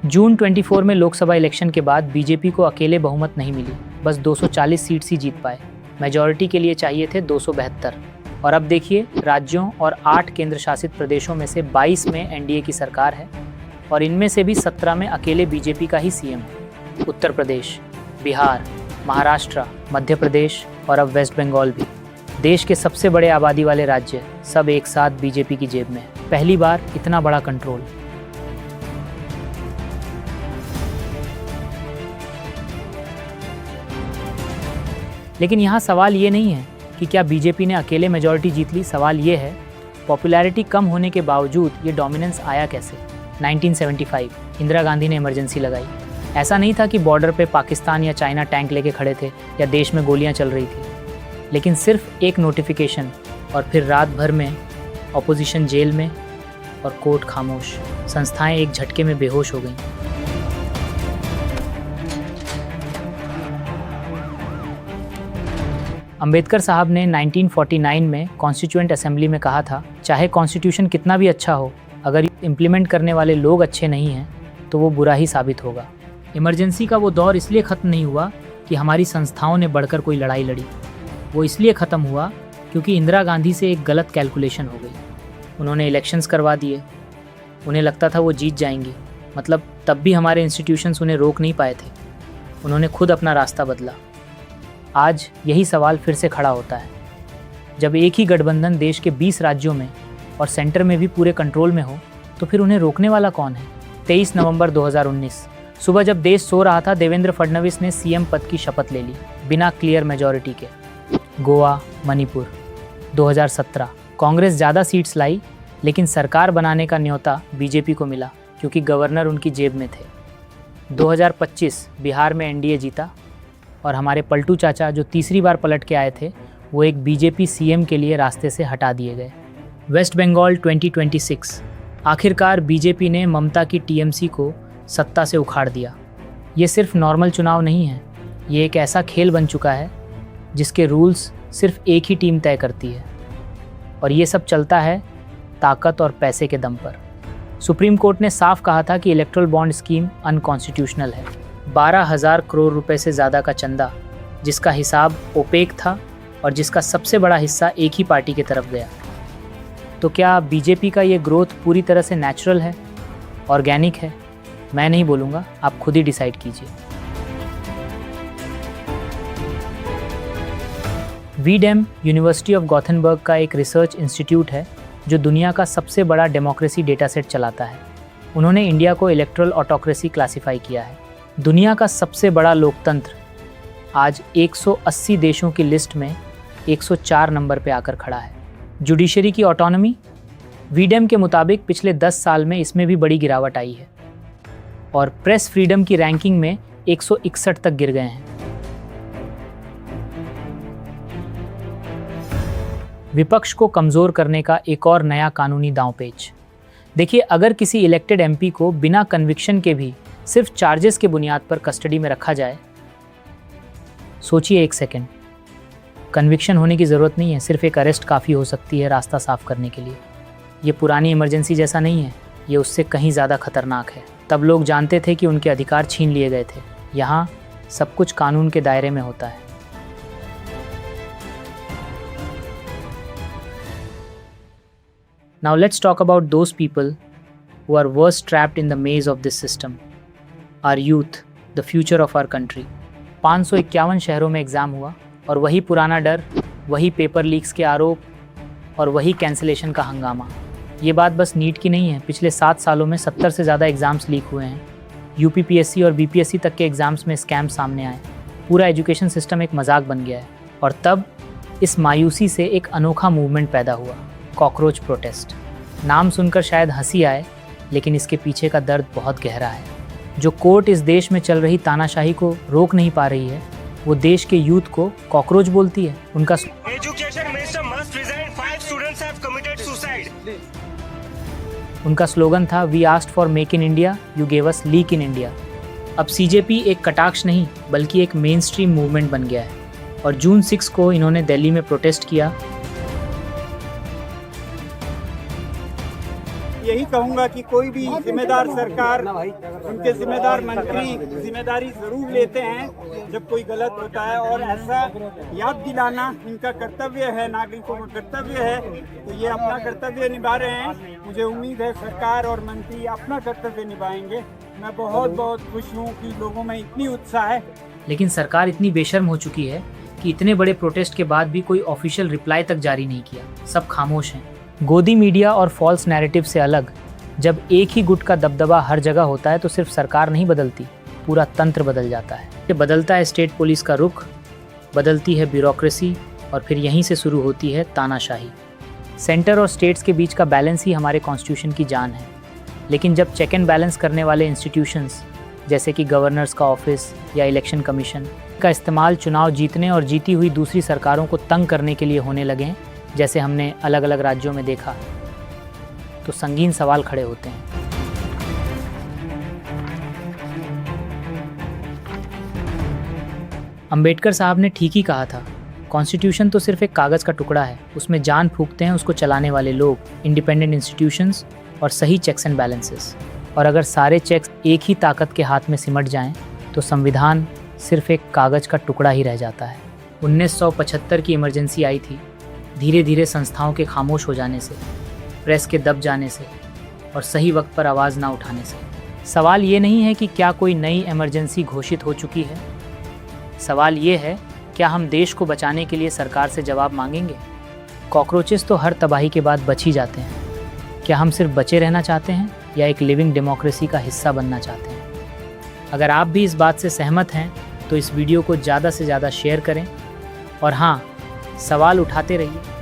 जून 24 में लोकसभा इलेक्शन के बाद बीजेपी को अकेले बहुमत नहीं मिली, बस 240 सीट्स ही जीत पाए। मेजॉरिटी के लिए चाहिए थे 272। और अब देखिए, राज्यों और 8 केंद्र शासित प्रदेशों में से 22 में एनडीए की सरकार है और इनमें से भी 17 में अकेले बीजेपी का ही सीएम है। उत्तर प्रदेश, बिहार, महाराष्ट्र, मध्य प्रदेश और अब वेस्ट बंगाल भी। देश के सबसे बड़े आबादी वाले राज्य सब एक साथ बीजेपी की जेब में है। पहली बार इतना बड़ा कंट्रोल। लेकिन यहाँ सवाल ये नहीं है कि क्या बीजेपी ने अकेले मेजॉरिटी जीत ली। सवाल ये है, पॉपुलैरिटी कम होने के बावजूद ये डोमिनेंस आया कैसे। 1975 इंदिरा गांधी ने इमरजेंसी लगाई। ऐसा नहीं था कि बॉर्डर पे पाकिस्तान या चाइना टैंक लेके खड़े थे या देश में गोलियां चल रही थी, लेकिन सिर्फ एक नोटिफिकेशन और फिर रात भर में ऑपोजिशन जेल में और कोर्ट खामोश। संस्थाएं एक झटके में बेहोश हो गईं। अंबेडकर साहब ने 1949 में कॉन्स्टिट्यूएंट असेंबली में कहा था, चाहे कॉन्स्टिट्यूशन कितना भी अच्छा हो, अगर इम्प्लीमेंट करने वाले लोग अच्छे नहीं हैं तो वो बुरा ही साबित होगा। इमरजेंसी का वो दौर इसलिए ख़त्म नहीं हुआ कि हमारी संस्थाओं ने बढ़कर कोई लड़ाई लड़ी। वो इसलिए ख़त्म हुआ क्योंकि इंदिरा गांधी से एक गलत कैलकुलेशन हो गई। उन्होंने इलेक्शंस करवा दिए। उन्हें लगता था वो जीत जाएंगी, मतलब तब भी हमारे इंस्टीट्यूशंस उन्हें रोक नहीं पाए थे। उन्होंने खुद अपना रास्ता बदला। आज यही सवाल फिर से खड़ा होता है। जब एक ही गठबंधन देश के 20 राज्यों में और सेंटर में भी पूरे कंट्रोल में हो, तो फिर उन्हें रोकने वाला कौन है। 23 नवंबर 2019 सुबह जब देश सो रहा था, देवेंद्र फडणवीस ने सीएम पद की शपथ ले ली बिना क्लियर मेजॉरिटी के। गोवा, मणिपुर। 2017 कांग्रेस ज़्यादा सीट्स लाई, लेकिन सरकार बनाने का न्योता बीजेपी को मिला क्योंकि गवर्नर उनकी जेब में थे। 2025 बिहार में एनडीए जीता और हमारे पलटू चाचा जो तीसरी बार पलट के आए थे, वो एक बीजेपी सीएम के लिए रास्ते से हटा दिए गए। वेस्ट बंगाल 2026 आखिरकार बीजेपी ने ममता की टीएमसी को सत्ता से उखाड़ दिया। ये सिर्फ नॉर्मल चुनाव नहीं है, ये एक ऐसा खेल बन चुका है जिसके रूल्स सिर्फ एक ही टीम तय करती है और ये सब चलता है ताकत और पैसे के दम पर। सुप्रीम कोर्ट ने साफ कहा था कि इलेक्ट्रल बॉन्ड स्कीम अनकॉन्स्टिट्यूशनल है। 12,000 करोड़ रुपए से ज़्यादा का चंदा, जिसका हिसाब ओपेक था और जिसका सबसे बड़ा हिस्सा एक ही पार्टी की तरफ गया। तो क्या बीजेपी का ये ग्रोथ पूरी तरह से नेचुरल है, ऑर्गेनिक है? मैं नहीं बोलूँगा, आप खुद ही डिसाइड कीजिए। वीडेम यूनिवर्सिटी ऑफ गॉथेनबर्ग का एक रिसर्च इंस्टीट्यूट है जो दुनिया का सबसे बड़ा डेमोक्रेसी डेटा सेट चलाता है। उन्होंने इंडिया को इलेक्ट्रल ऑटोक्रेसी क्लासिफाई किया है। दुनिया का सबसे बड़ा लोकतंत्र आज 180 देशों की लिस्ट में 104 नंबर पे आकर खड़ा है। जुडिशरी की ऑटोनॉमी, वीडेम के मुताबिक पिछले 10 साल में इसमें भी बड़ी गिरावट आई है और प्रेस फ्रीडम की रैंकिंग में 161 तक गिर गए हैं। विपक्ष को कमज़ोर करने का एक और नया कानूनी दांवपेच। देखिए, अगर किसी इलेक्टेड एमपी को बिना कन्विक्शन के भी सिर्फ चार्जेस के बुनियाद पर कस्टडी में रखा जाए, सोचिए एक सेकेंड, कन्विक्शन होने की ज़रूरत नहीं है, सिर्फ एक अरेस्ट काफ़ी हो सकती है रास्ता साफ करने के लिए। ये पुरानी इमरजेंसी जैसा नहीं है, ये उससे कहीं ज़्यादा खतरनाक है। तब लोग जानते थे कि उनके अधिकार छीन लिए गए थे। यहाँ सब कुछ कानून के दायरे में होता है। Now let's talk about those people who are worst trapped in the maze of this system. Our youth, the future of our country. 551 शहरों में एग्ज़ाम हुआ और वही पुराना डर, वही पेपर लीक्स के आरोप और वही कैंसिलेशन का हंगामा। ये बात बस नीट की नहीं है, पिछले 7 सालों में 70 से ज़्यादा एग्ज़ाम्स लीक हुए हैं। यूपीपीएससी और बीपीएससी तक के एग्ज़ाम्स में स्कैम सामने आए। पूरा एजुकेशन सिस्टम एक मजाक बन गया है। और तब इस मायूसी से एक अनोखा मूवमेंट पैदा हुआ, कॉकरोच प्रोटेस्ट। नाम सुनकर शायद हंसी आए, लेकिन इसके पीछे का दर्द बहुत गहरा है। जो कोर्ट इस देश में चल रही तानाशाही को रोक नहीं पा रही है, वो देश के यूथ को कॉकरोच बोलती है। उनका स्लोगन था, we asked for make in India, you gave us leak in India. अब सीजेपी एक कटाक्ष नहीं बल्कि एक मेन स्ट्रीम मूवमेंट बन गया है और जून 6 को इन्होंने दिल्ली में प्रोटेस्ट किया। यही कहूँगा कि कोई भी जिम्मेदार सरकार, उनके जिम्मेदार मंत्री जिम्मेदारी ज़रूर लेते हैं जब कोई गलत होता है, और ऐसा याद दिलाना इनका कर्तव्य है, नागरिकों का कर्तव्य है। तो ये अपना कर्तव्य निभा रहे हैं। मुझे उम्मीद है सरकार और मंत्री अपना कर्तव्य निभाएंगे। मैं बहुत बहुत खुश हूँ कि लोगों में इतनी उत्साह है। लेकिन सरकार इतनी बेशर्म हो चुकी है कि इतने बड़े प्रोटेस्ट के बाद भी कोई ऑफिशियल रिप्लाई तक जारी नहीं किया। सब खामोश हैं। गोदी मीडिया और फॉल्स नैरेटिव से अलग जब एक ही गुट का दबदबा हर जगह होता है तो सिर्फ सरकार नहीं बदलती, पूरा तंत्र बदल जाता है। ये बदलता है स्टेट पुलिस का रुख, बदलती है ब्यूरोक्रेसी, और फिर यहीं से शुरू होती है तानाशाही। सेंटर और स्टेट्स के बीच का बैलेंस ही हमारे कॉन्स्टिट्यूशन की जान है। लेकिन जब चेक एंड बैलेंस करने वाले इंस्टीट्यूशंस जैसे कि गवर्नर्स का ऑफिस या इलेक्शन कमीशन का इस्तेमाल चुनाव जीतने और जीती हुई दूसरी सरकारों को तंग करने के लिए होने लगे, जैसे हमने अलग अलग राज्यों में देखा, तो संगीन सवाल खड़े होते हैं। अंबेडकर साहब ने ठीक ही कहा था, कॉन्स्टिट्यूशन तो सिर्फ एक कागज़ का टुकड़ा है, उसमें जान फूंकते हैं उसको चलाने वाले लोग, इंडिपेंडेंट इंस्टीट्यूशंस और सही चेक्स एंड बैलेंसेस। और अगर सारे चेक्स एक ही ताकत के हाथ में सिमट जाएं, तो संविधान सिर्फ एक कागज़ का टुकड़ा ही रह जाता है। 1975 की इमरजेंसी आई थी, धीरे धीरे संस्थाओं के खामोश हो जाने से, प्रेस के दब जाने से और सही वक्त पर आवाज़ ना उठाने से। सवाल ये नहीं है कि क्या कोई नई इमरजेंसी घोषित हो चुकी है, सवाल ये है क्या हम देश को बचाने के लिए सरकार से जवाब मांगेंगे। कॉकरोचेस तो हर तबाही के बाद बच ही जाते हैं। क्या हम सिर्फ बचे रहना चाहते हैं या एक लिविंग डेमोक्रेसी का हिस्सा बनना चाहते हैं? अगर आप भी इस बात से सहमत हैं तो इस वीडियो को ज़्यादा से ज़्यादा शेयर करें और हाँ, सवाल उठाते रहिए।